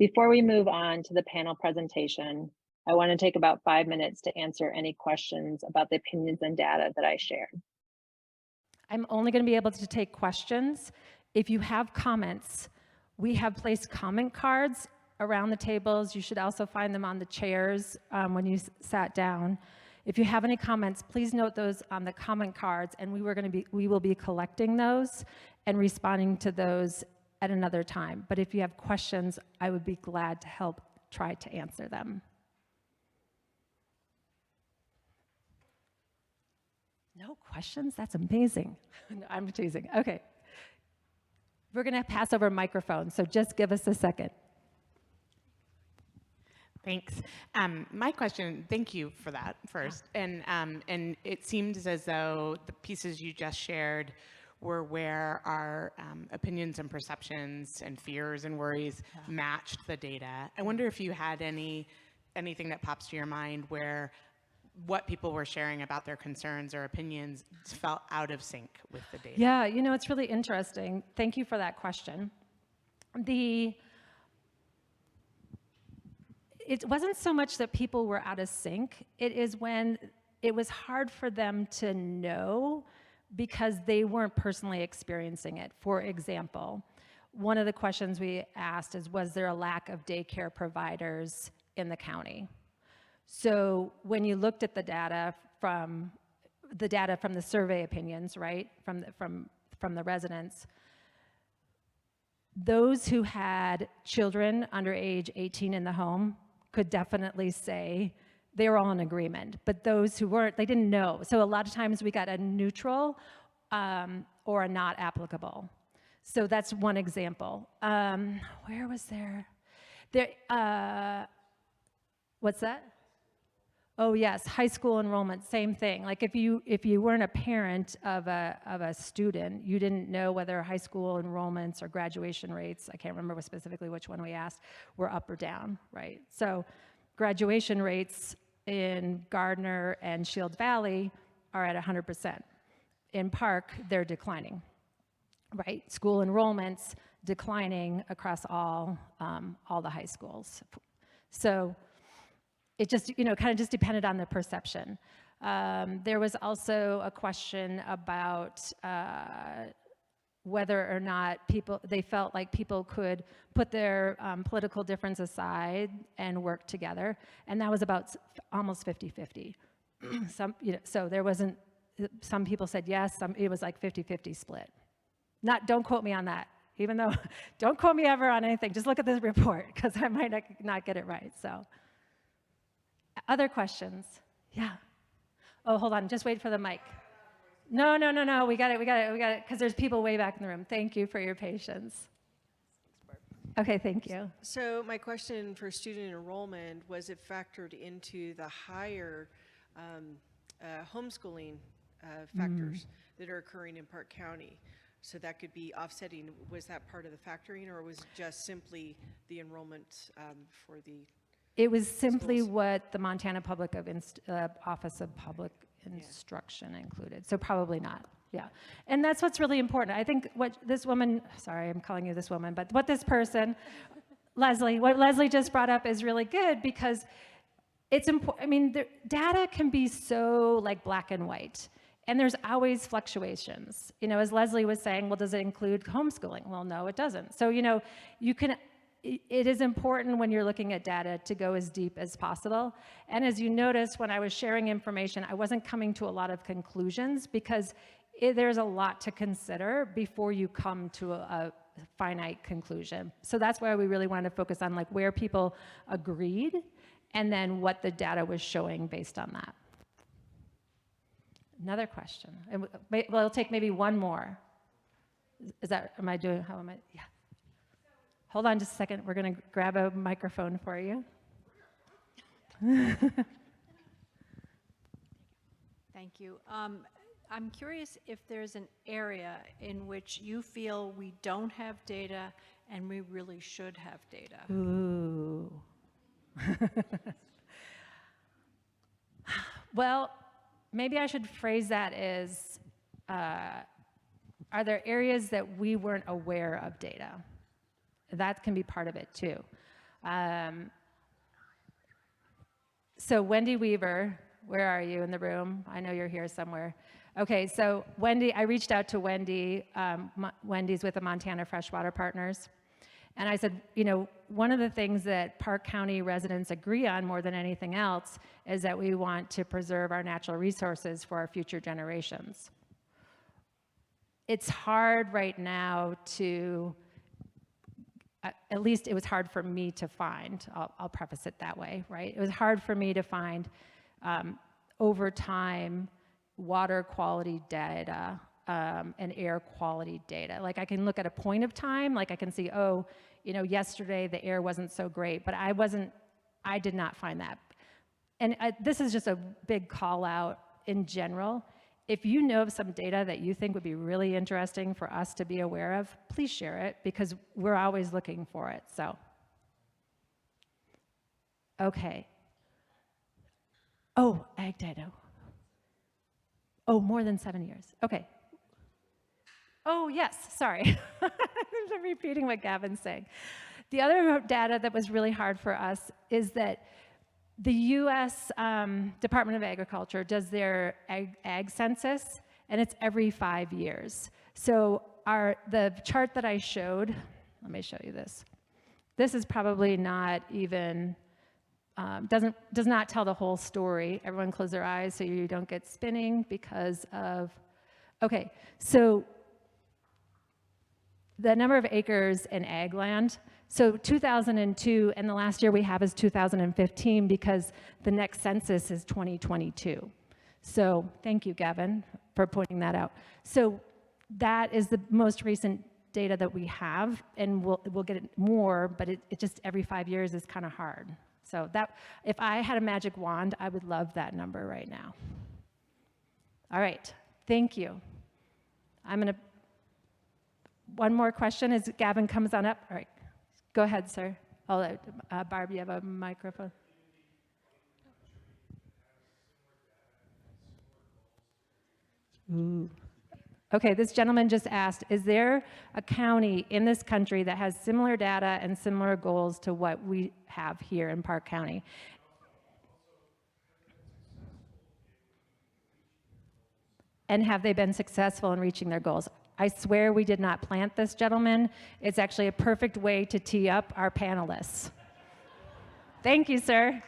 Before we move on to the panel presentation, I want to take about 5 minutes to answer any questions about the opinions and data that I shared. I'm only going to be able to take questions. If you have comments, we have placed comment cards around the tables. You should also find them on the chairs when you sat down. If you have any comments, please note those on the comment cards, and we will be collecting those and responding to those at another time. But if you have questions, I would be glad to help try to answer them. No questions? That's amazing. No, I'm teasing. Okay. We're going to pass over microphones, so just give us a second. Thanks. My question, thank you for that first. And it seems as though the pieces you just shared were where our opinions and perceptions and fears and worries matched the data. I wonder if you had anything that pops to your mind where what people were sharing about their concerns or opinions felt out of sync with the data. Yeah, you know, it's really interesting. Thank you for that question. It wasn't so much that people were out of sync. It is when it was hard for them to know because they weren't personally experiencing it. For example, one of the questions we asked is, was there a lack of daycare providers in the county? So when you looked at the data from the survey opinions, right, from the residents, those who had children under age 18 in the home could definitely say they were all in agreement. But those who weren't, they didn't know. So a lot of times we got a neutral or a not applicable. So that's one example. Where was there? What's that? Oh yes, high school enrollment, same thing. Like if you weren't a parent of a student, you didn't know whether high school enrollments or graduation rates, I can't remember specifically which one we asked, were up or down, right? So graduation rates in Gardner and Shield Valley are at 100%. In Park, they're declining, right? School enrollments declining across all the high schools. So it just, kind of just depended on the perception. There was also a question about whether or not they felt like people could put their political difference aside and work together, and that was about almost 50-50. So there wasn't, some people said yes, it was like 50-50 split. Don't quote me on that, even though, don't quote me ever on anything, just look at this report, because I might not get it right, so. Other questions? Yeah. Oh, hold on, just wait for the mic. No, we got it, because there's people way back in the room. Thank you for your patience. Okay, thank you. So my question for student enrollment, was it factored into the higher homeschooling factors that are occurring in Park County? So that could be offsetting. Was that part of the factoring, or was it just simply the enrollment for the It was simply schools? what the Montana Office of Public Instruction included, so probably not, yeah. And that's what's really important. I think what this woman, sorry, I'm calling you this woman, but what this person, what Leslie just brought up is really good, because it's important. I mean, the data can be so like black and white, and there's always fluctuations. As Leslie was saying, well, does it include homeschooling? Well, no, it doesn't. So, it is important when you're looking at data to go as deep as possible. And as you notice, when I was sharing information, I wasn't coming to a lot of conclusions, because there's a lot to consider before you come to a finite conclusion. So that's why we really wanted to focus on like where people agreed and then what the data was showing based on that. Another question. Well, it'll take maybe one more. Yeah. Hold on just a second. We're going to grab a microphone for you. Thank you. I'm curious if there's an area in which you feel we don't have data and we really should have data. Ooh. Well, maybe I should phrase that as, are there areas that we weren't aware of data? That can be part of it too. So Wendy Weaver, where are you in the room? I know you're here somewhere. Okay, so Wendy, I reached out to Wendy. Wendy's with the Montana Freshwater Partners. And I said, you know, one of the things that Park County residents agree on more than anything else is that we want to preserve our natural resources for our future generations. It's hard right now to, at least it was hard for me to find, I'll preface it that way, right? It was hard for me to find over time water quality data and air quality data. Like I can look at a point of time, like I can see, oh, you know, yesterday the air wasn't so great, but I did not find that. And this is just a big call out in general. If you know of some data that you think would be really interesting for us to be aware of, please share it because we're always looking for it, so. Okay. Oh, ag data. Oh, more than 7 years, okay. Oh, yes, sorry. I'm repeating what Gavin's saying. The other data that was really hard for us is that the US Department of Agriculture does their ag census, and it's every 5 years. So the chart that I showed, let me show you this. This is probably not even, does not tell the whole story. Everyone close their eyes so you don't get spinning because of, okay, so the number of acres in ag land. So 2002, and the last year we have is 2015 because the next census is 2022. So thank you, Gavin, for pointing that out. So that is the most recent data that we have, and we'll get it more, but it just every 5 years is kind of hard. So that, if I had a magic wand, I would love that number right now. All right, thank you. I'm gonna, one more question as Gavin comes on up. All right, go ahead, sir. Barb, you have a microphone. Ooh. Okay, this gentleman just asked, is there a county in this country that has similar data and similar goals to what we have here in Park County? And have they been successful in reaching their goals? I swear we did not plant this gentleman. It's actually a perfect way to tee up our panelists. Thank you, sir.